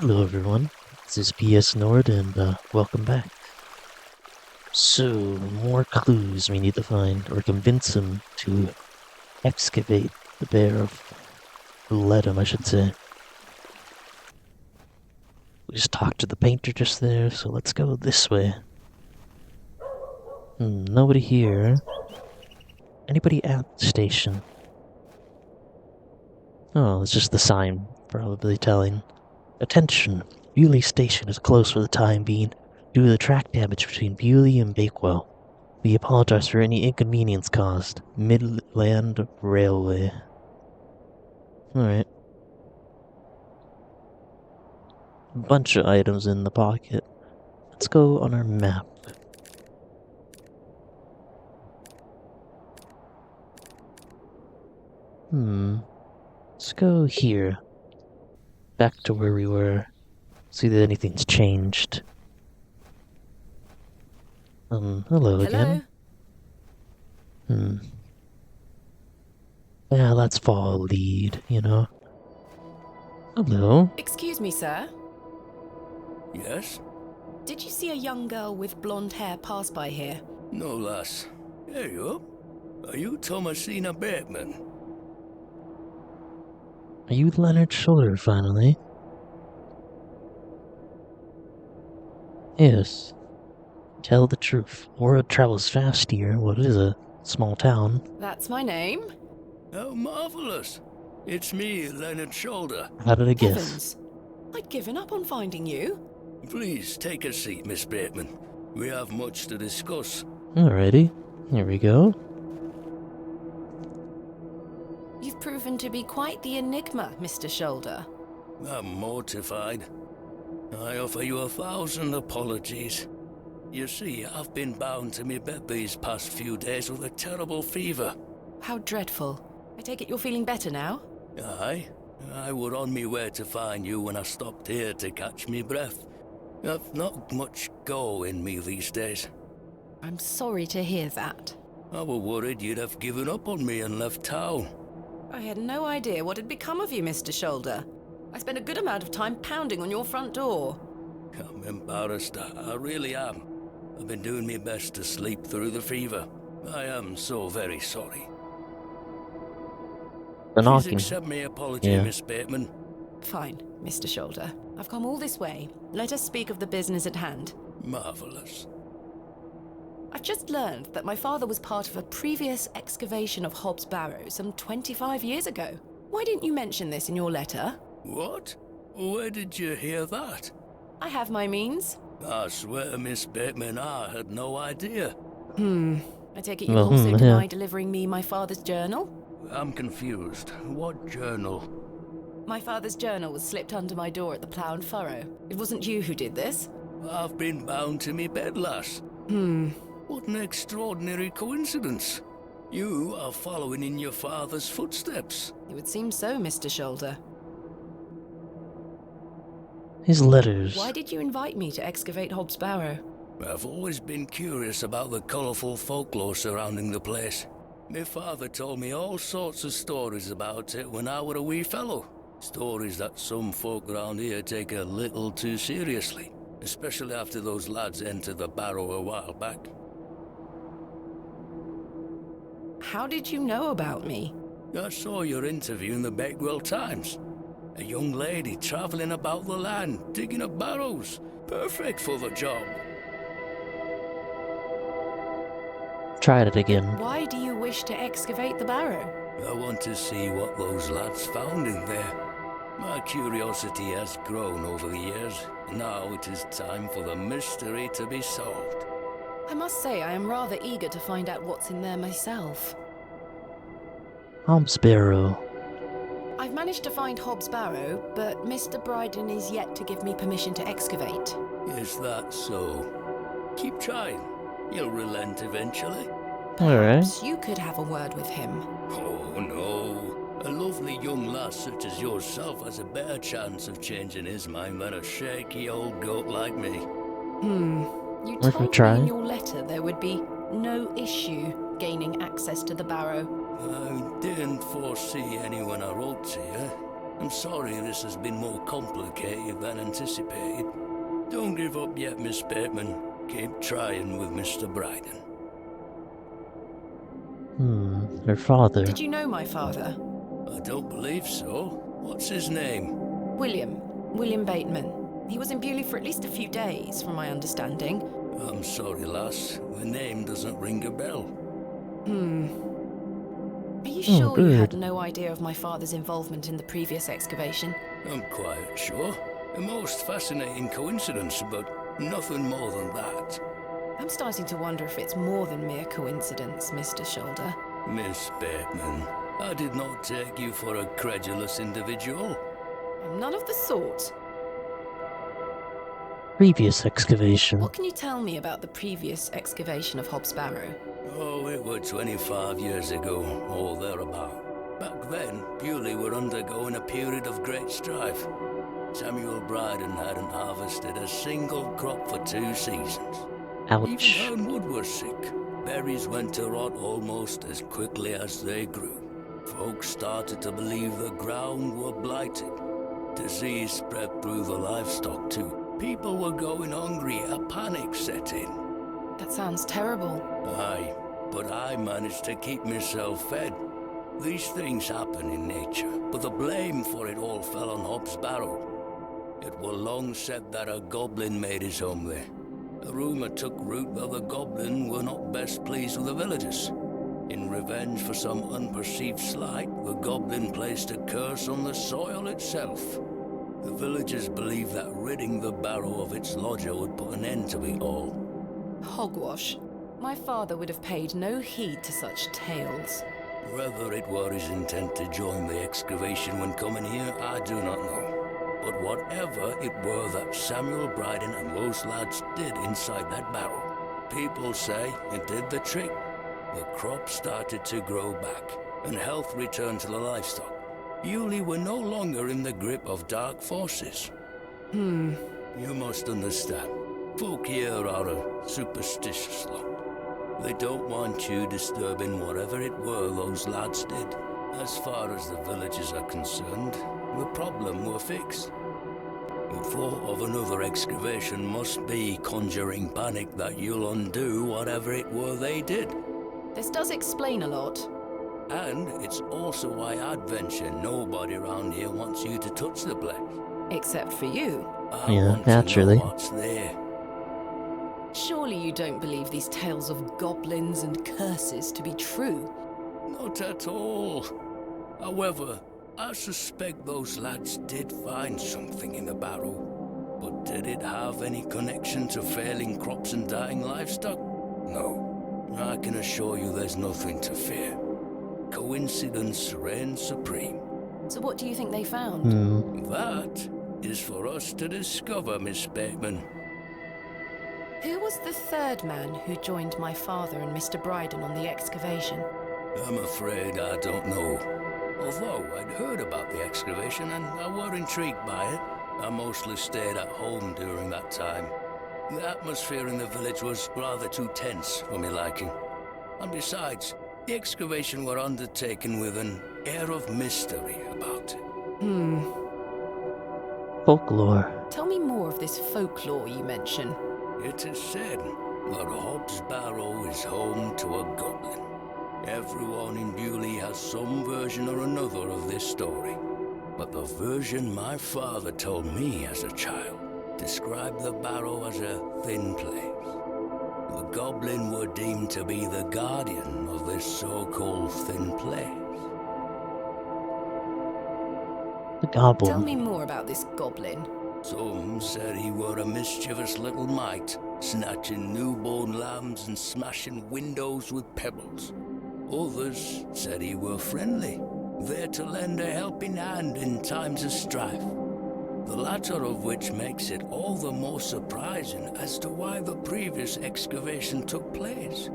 Hello everyone, this is PSNord and welcome back. So, more clues we need to find, or convince him to excavate the Barrow. Let him, I should say. We just talked to the painter just there, so let's go this way. Nobody here. Anybody at the station? Oh, it's just the sign, probably telling. Attention, Bewley Station is closed for the time being due to the track damage between Bewley and Bakewell. We apologize for any inconvenience caused. Midland Railway. Alright. Bunch of items in the pocket. Let's go on our map. Let's go here. Back to where we were. See that anything's changed. Hello again. Yeah, let's follow lead, you know. Hello. Excuse me, sir. Yes? Did you see a young girl with blonde hair pass by here? No, lass. There you are. Are you Thomasina Bateman? Are you Leonard Schuller, finally? Yes. Tell the truth. Word travels fast here. What is a small town? That's my name. How marvellous. It's me, Leonard Shoulder. How did I guess? Heavens. I'd given up on finding you. Please take a seat, Miss Bateman. We have much to discuss. Alrighty. Here we go. You've proven to be quite the enigma, Mr. Shoulder. I'm mortified. I offer you 1,000 apologies. You see, I've been bound to me bed these past few days with a terrible fever. How dreadful. I take it you're feeling better now? Aye. I were on me way to find you when I stopped here to catch me breath. I've not much go in me these days. I'm sorry to hear that. I were worried you'd have given up on me and left town. I had no idea what had become of you, Mr. Shoulder. I spent a good amount of time pounding on your front door. I'm embarrassed, I really am. I've been doing my best to sleep through the fever. I am so very sorry. The Please knocking. accept my apology, Yeah. Miss Bateman. Fine, Mr. Shoulder. I've come all this way. Let us speak of the business at hand. Marvellous. I've just learned that my father was part of a previous excavation of Hob's Barrow some 25 years ago. Why didn't you mention this in your letter? What? Where did you hear that? I have my means. I swear, Miss Bateman, I had no idea. I take it you Well, also yeah. deny delivering me my father's journal? I'm confused. What journal? My father's journal was slipped under my door at the Plough and Furrow. It wasn't you who did this? I've been bound to me bed, lass. What an extraordinary coincidence. You are following in your father's footsteps. It would seem so, Mr. Shoulder. His letters. Why did you invite me to excavate Hob's Barrow? I've always been curious about the colourful folklore surrounding the place. My father told me all sorts of stories about it when I were a wee fellow. Stories that some folk around here take a little too seriously, especially after those lads entered the Barrow a while back. How did you know about me? I saw your interview in the Bakewell Times. A young lady travelling about the land, digging up barrows. Perfect for the job. Tried it again. Why do you wish to excavate the barrow? I want to see what those lads found in there. My curiosity has grown over the years. Now it is time for the mystery to be solved. I must say I am rather eager to find out what's in there myself. Hob's Barrow. I've managed to find Hob's Barrow, but Mr. Bryden is yet to give me permission to excavate. Is that so? Keep trying. You'll relent eventually. Alright. Perhaps you could have a word with him. Oh no. A lovely young lass such as yourself has a better chance of changing his mind than a shaky old goat like me. You Worth a told try. me in your letter there would be no issue gaining access to the barrow. I didn't foresee any when I wrote to you. I'm sorry this has been more complicated than anticipated. Don't give up yet, Miss Bateman. Keep trying with Mr. Bryden. Her father. Did you know my father? I don't believe so. What's his name? William Bateman. He was in Bewley for at least a few days, from my understanding. I'm sorry, lass. The name doesn't ring a bell. Are you sure you had good. no idea of my father's involvement in the previous excavation? I'm quite sure. A most fascinating coincidence, but nothing more than that. I'm starting to wonder if it's more than mere coincidence, Mr. Shoulder. Miss Bateman, I did not take you for a credulous individual. I'm none of the sort. Previous excavation. What can you tell me about the previous excavation of Hobbs Barrow? Oh, it were 25 years ago, or thereabout. Back then, Bewley were undergoing a period of great strife. Samuel Bryden hadn't harvested a single crop for 2 seasons. Ouch. Even when wood was sick, berries went to rot almost as quickly as they grew. Folks started to believe the ground were blighted. Disease spread through the livestock too. People were going hungry, a panic set in. That sounds terrible. Aye, but I managed to keep myself fed. These things happen in nature, but the blame for it all fell on Hobbs Barrow. It were long said that a goblin made his home there. A rumour took root that the goblin were not best pleased with the villagers. In revenge for some unperceived slight, the goblin placed a curse on the soil itself. The villagers believed that ridding the barrow of its lodger would put an end to it all. Hogwash. My father would have paid no heed to such tales. Whether it were his intent to join the excavation when coming here, I do not know. But whatever it were that Samuel Bryden and those lads did inside that barrow, people say it did the trick. The crop started to grow back, and health returned to the livestock. Bewley were no longer in the grip of dark forces. You must understand, folk here are a superstitious lot. They don't want you disturbing whatever it were those lads did. As far as the villagers are concerned, the problem were fixed. The thought of another excavation must be conjuring panic that you'll undo whatever it were they did. This does explain a lot. And it's also why I'd venture nobody around here wants you to touch the place. Except for you. I Yeah, want naturally. to know what's there. Surely you don't believe these tales of goblins and curses to be true. Not at all. However, I suspect those lads did find something in the barrow. But did it have any connection to failing crops and dying livestock? No. I can assure you there's nothing to fear. Coincidence reigns supreme. So what do you think they found? That is for us to discover, Miss Bateman. Who was the third man who joined my father and Mr. Bryden on the excavation? I'm afraid I don't know. Although I'd heard about the excavation and I were intrigued by it, I mostly stayed at home during that time. The atmosphere in the village was rather too tense for me liking. And besides, the excavation were undertaken with an air of mystery about it. Folklore. Tell me more of this folklore you mention. It is said that Hobbs Barrow is home to a goblin. Everyone in Bewley has some version or another of this story. But the version my father told me as a child described the barrow as a thin place. The goblin were deemed to be the guardian of this so-called thin place. The goblin. Tell me more about this goblin. Some said he were a mischievous little mite, snatching newborn lambs and smashing windows with pebbles. Others said he were friendly, there to lend a helping hand in times of strife. The latter of which makes it all the more surprising as to why the previous excavation took place.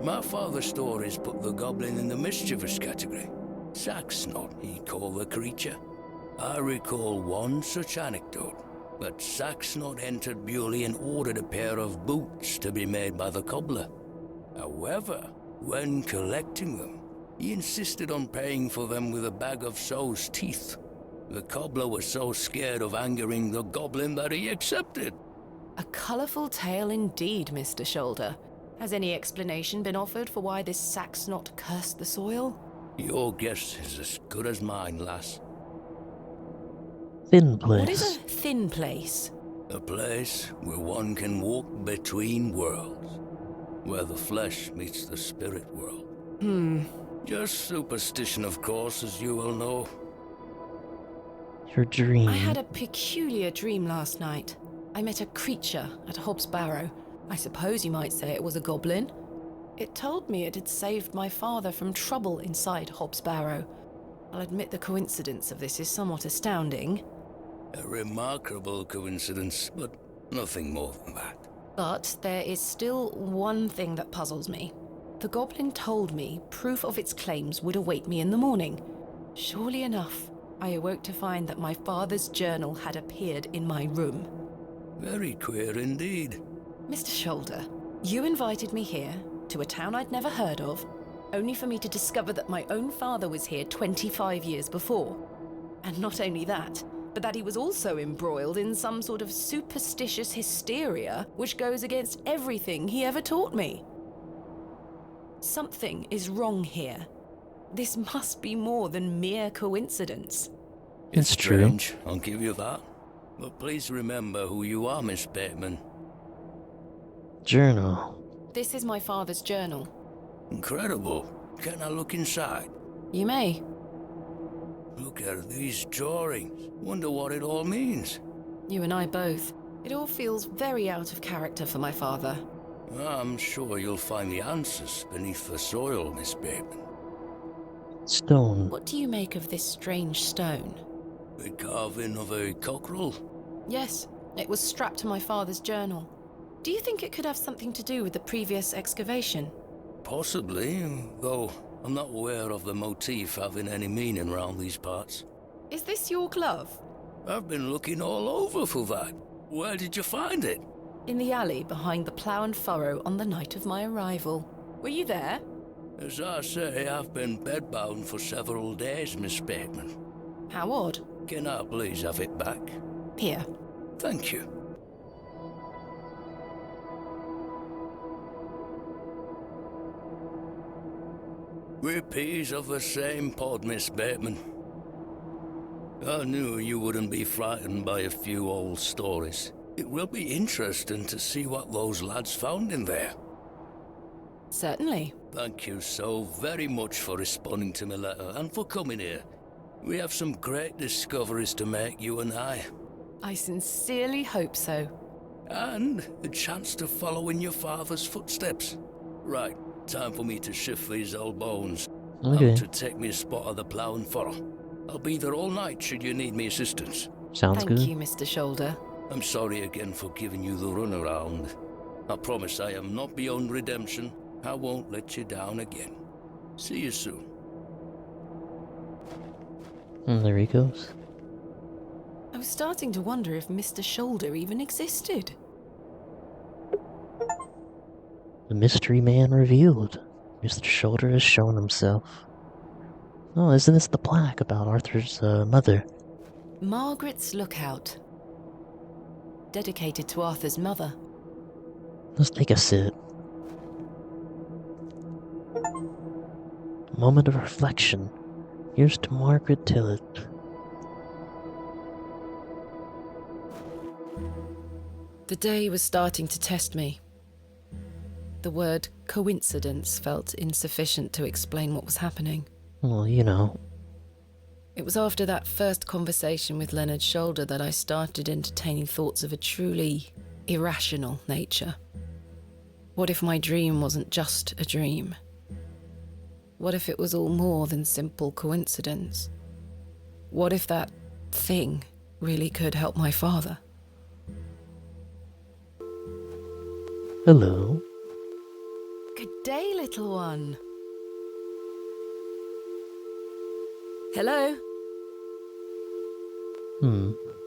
My father's stories put the goblin in the mischievous category. PSNord, he called the creature. I recall one such anecdote, that PSNord entered Bewley and ordered a pair of boots to be made by the cobbler. However, when collecting them, he insisted on paying for them with a bag of sows' teeth. The cobbler was so scared of angering the goblin that he accepted. A colourful tale indeed, Mr. Shoulder. Has any explanation been offered for why this Saxnot cursed the soil? Your guess is as good as mine, lass. Thin place. What is a thin place? A place where one can walk between worlds. Where the flesh meets the spirit world. Just superstition, of course, as you will know. Your dream. I had a peculiar dream last night. I met a creature at Hobbs Barrow. I suppose you might say it was a goblin. It told me it had saved my father from trouble inside Hobbs Barrow. I'll admit the coincidence of this is somewhat astounding. A remarkable coincidence, but nothing more than that. But there is still one thing that puzzles me. The goblin told me proof of its claims would await me in the morning. Surely enough, I awoke to find that my father's journal had appeared in my room. Very queer indeed. Mr. Shoulder, you invited me here, to a town I'd never heard of, only for me to discover that my own father was here 25 years before. And not only that, but that he was also embroiled in some sort of superstitious hysteria which goes against everything he ever taught me. Something is wrong here. This must be more than mere coincidence. It's true. Strange, I'll give you that. But please remember who you are, Miss Bateman. Journal. This is my father's journal. Incredible. Can I look inside? You may. Look at these drawings. Wonder what it all means. You and I both. It all feels very out of character for my father. I'm sure you'll find the answers beneath the soil, Miss Bateman. Stone. What do you make of this strange stone? The carving of a cockerel? Yes, it was strapped to my father's journal. Do you think it could have something to do with the previous excavation? Possibly, though I'm not aware of the motif having any meaning around these parts. Is this your glove? I've been looking all over for that. Where did you find it? In the alley behind the plough and furrow on the night of my arrival. Were you there? As I say, I've been bedbound for several days, Miss Bateman. How odd. Can I please have it back? Here. Thank you. We're peas of the same pod, Miss Bateman. I knew you wouldn't be frightened by a few old stories. It will be interesting to see what those lads found in there. Certainly. Thank you so very much for responding to my letter and for coming here. We have some great discoveries to make, you and I. I sincerely hope so. And a chance to follow in your father's footsteps. Right, time for me to shift these old bones. Okay. I'm to take me a spot of the plough and furrow. I'll be there all night should you need me assistance. Sounds Thank good. you, Mr. Shoulder. I'm sorry again for giving you the runaround. I promise I am not beyond redemption. I won't let you down again. See you soon. And there he goes. I was starting to wonder if Mr. Shoulder even existed. The mystery man revealed. Mr. Shoulder has shown himself. Oh, isn't this the plaque about Arthur's mother? Margaret's Lookout. Dedicated to Arthur's mother. Let's take a sit. Moment of reflection. Here's to Margaret Tillett. The day was starting to test me. The word coincidence felt insufficient to explain what was happening. Well, you know. It was after that first conversation with Leonard Shoulder that I started entertaining thoughts of a truly irrational nature. What if my dream wasn't just a dream? What if it was all more than simple coincidence? What if that thing really could help my father? Hello. Good day, little one. Hello?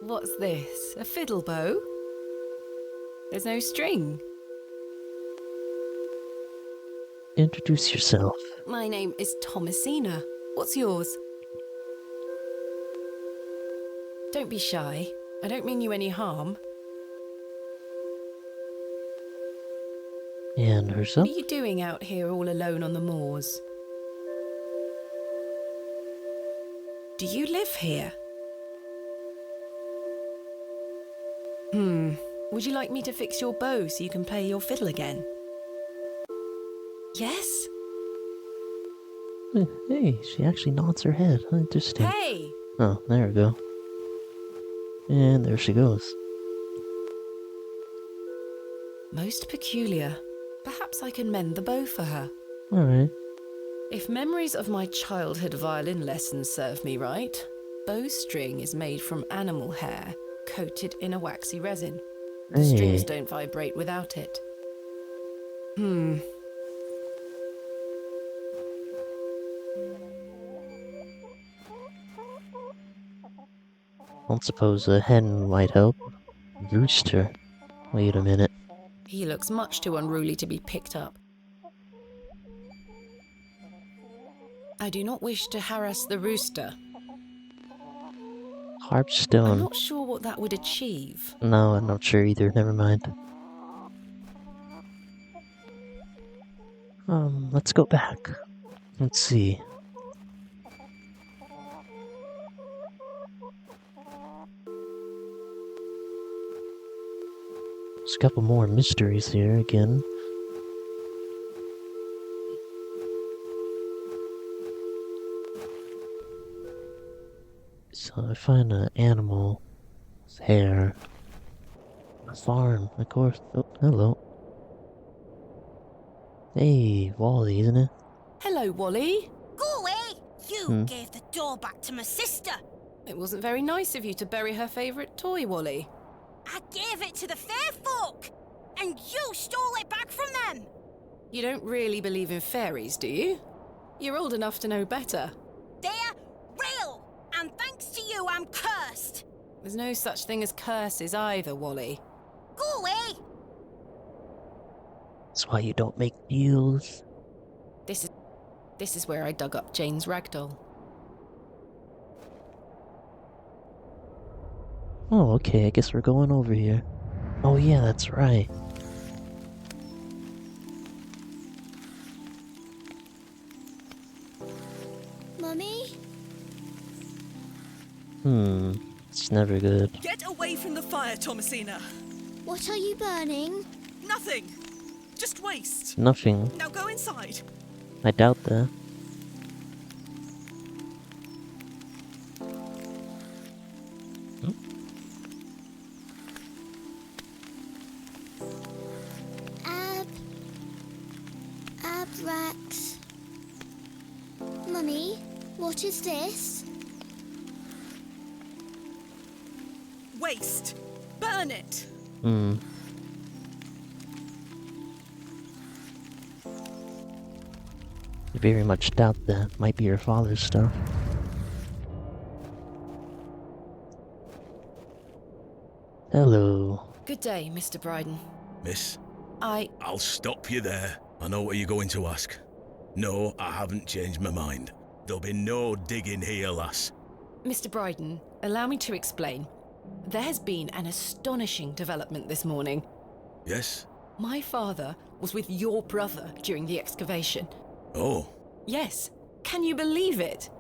What's this? A fiddle bow? There's no string. Introduce yourself. My name is Thomasina. What's yours? Don't be shy. I don't mean you any harm. And What herself? are you doing out here all alone on the moors? Do you live here? Would you like me to fix your bow so you can play your fiddle again? Yes? Hey, she actually nods her head. Interesting. Hey! Oh, there we go. And there she goes. Most peculiar. Perhaps I can mend the bow for her. Alright. If memories of my childhood violin lessons serve me right, bowstring is made from animal hair, coated in a waxy resin. The strings don't vibrate without it. Don't suppose a hen might help. Rooster. Wait a minute. He looks much too unruly to be picked up. I do not wish to harass the rooster. I'm Harpstone. not sure what that would achieve. No, I'm not sure either. Never mind. Let's go back. Let's see. There's a couple more mysteries here again. So I find an animal, hair, a farm, of course. Oh, hello. Hey, Wally, isn't it? Hello, Wally. Go away! You gave the doll back to my sister. It wasn't very nice of you to bury her favourite toy, Wally. I gave it to the fair folk, and you stole it back from them. You don't really believe in fairies, do you? You're old enough to know better. They're real, and thanks to you, I'm cursed. There's no such thing as curses either, Wally. Go away! That's why you don't make deals. This is where I dug up Jane's ragdoll. Oh, okay, I guess we're going over here. Oh yeah, that's right. Mummy? It's never good. Get away from the fire, Thomasina. What are you burning? Nothing. Just waste. Nothing. Now go inside. I doubt that. Abrax. Mummy, what is this? Waste. Burn it. I very much doubt that. Might be your father's stuff. Hello. Good day, Mr. Bryden. Miss, I'll stop you there. I know what you're going to ask. No, I haven't changed my mind. There'll be no digging here, lass. Mr. Bryden, allow me to explain. There has been an astonishing development this morning. Yes? My father was with your brother during the excavation. Oh, Yes. Can you believe it?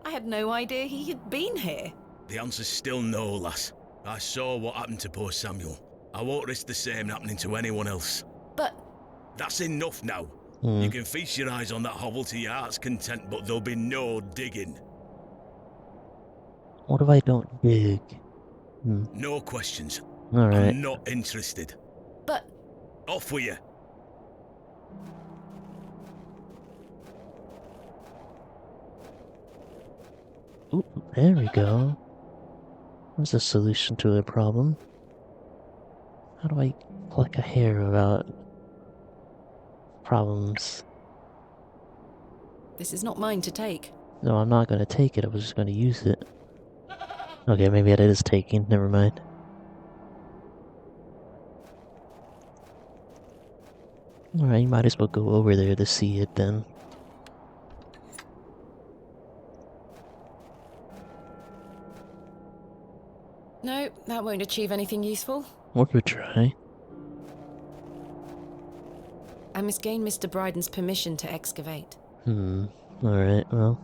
I had no idea he had been here. the answer's still no, lass. I saw what happened to poor Samuel. I won't risk the same happening to anyone else. But That's enough now. You can feast your eyes on that hovel to your heart's content, but there'll be no digging. What if I don't dig? No questions. Alright. I'm not interested. But Off with you. Ooh, there we go. There's a solution to a problem. How do I pluck a hair without problems? this is not mine to take. No, I'm not gonna take it, I was just gonna use it. Okay, maybe it is taking, never mind. Alright, you might as well go over there to see it then. That won't achieve anything useful. Or could try. I must gain Mr. Bryden's permission to excavate. Alright, well.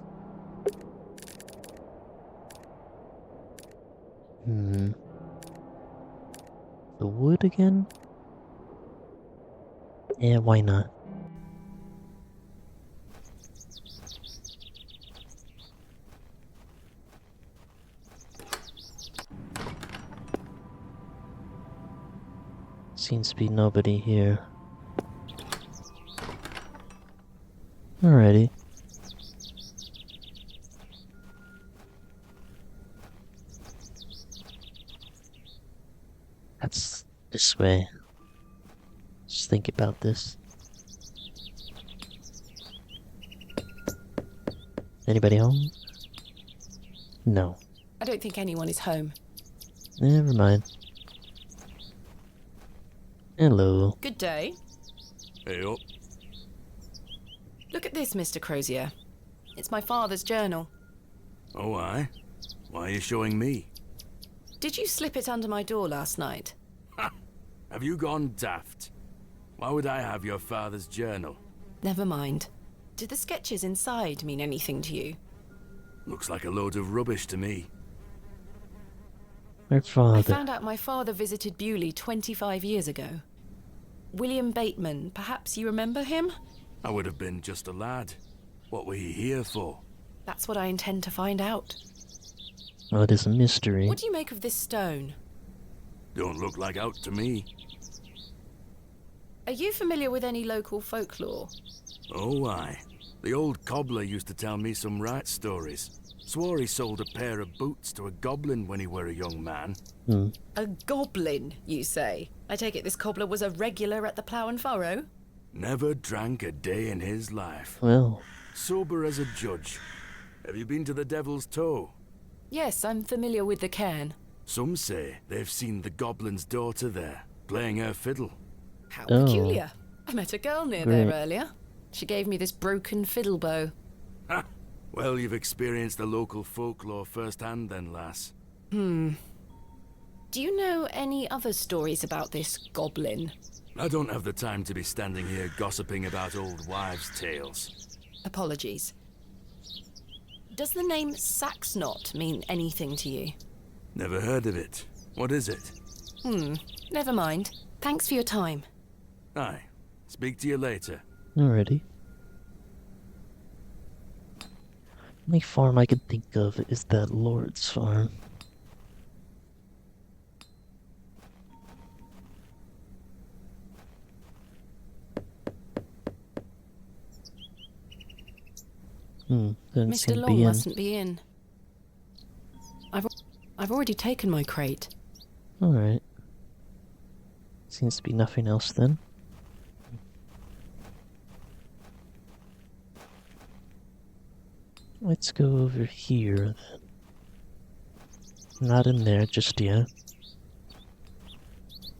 The wood again? Yeah, why not? Seems to be nobody here. Alrighty. That's this way. Just think about this. Anybody home? No. I don't think anyone is home. Never mind. Hello. Good day. Hey up. Look at this, Mr. Crozier. It's my father's journal. Oh, aye? Why are you showing me? Did you slip it under my door last night? Ha! Have you gone daft? Why would I have your father's journal? Never mind. Do the sketches inside mean anything to you? Looks like a load of rubbish to me. My I father. found out my father visited Bewley 25 years ago. William Bateman, perhaps you remember him? I would have been just a lad. What were you here for? That's what I intend to find out. Oh, it is a mystery. What do you make of this stone? Don't look like out to me. Are you familiar with any local folklore? Oh, aye. The old cobbler used to tell me some right stories. Swore he sold a pair of boots to a goblin when he were a young man. A goblin, you say? I take it this cobbler was a regular at the Plough and Furrow? Never drank a day in his life. Well, Sober as a judge. Have you been to the Devil's Toe? Yes, I'm familiar with the cairn. Some say they've seen the goblin's daughter there, playing her fiddle. How Oh. peculiar. I met a girl near Great. there earlier. She gave me this broken fiddle bow. Ha! Well, you've experienced the local folklore firsthand then, lass. Do you know any other stories about this goblin? I don't have the time to be standing here gossiping about old wives' tales. Apologies. Does the name Saxnot mean anything to you? Never heard of it. What is it? Never mind. Thanks for your time. Aye. Speak to you later. alrighty. Only farm I could think of is that Lord's farm. Doesn't Mr. seem to Long be in. mustn't be in. I've already taken my crate. Alright. Seems to be nothing else then. Let's go over here then. Not in there just yet.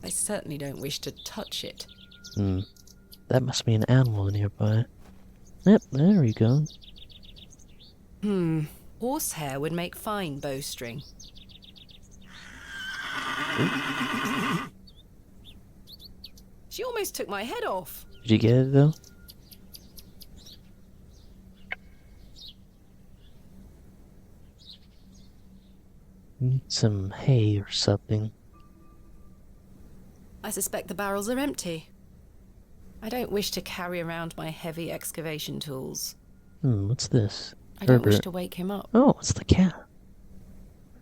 I certainly don't wish to touch it. That must be an animal nearby. Yep, there we go. Horsehair would make fine bowstring. She almost took my head off. Did you get it though? Need some hay or something. I suspect the barrels are empty. I don't wish to carry around my heavy excavation tools. What's this? I don't wish Herbert. to wake him up. Oh, it's the cat.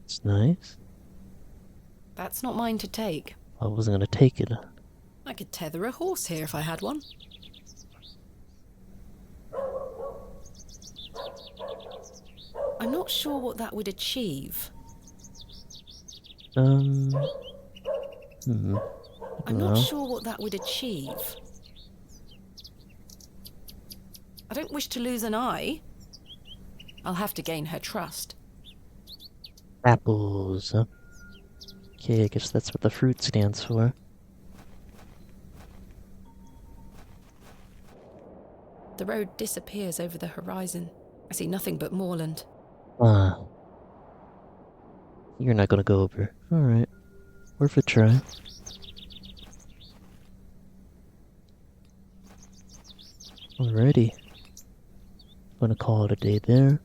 That's nice. That's not mine to take. I wasn't gonna take it. I could tether a horse here if I had one. I'm not sure what that would achieve. I'm I'm not sure what that would achieve. I don't wish to lose an eye. I'll have to gain her trust. Apples. Huh? Okay, I guess that's what the fruit stands for. The road disappears over the horizon. I see nothing but moorland. Ah. You're not gonna go over. Alright. Worth a try. Alrighty. I'm gonna call it a day there,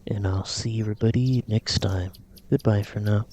and I'll see everybody next time. Goodbye for now.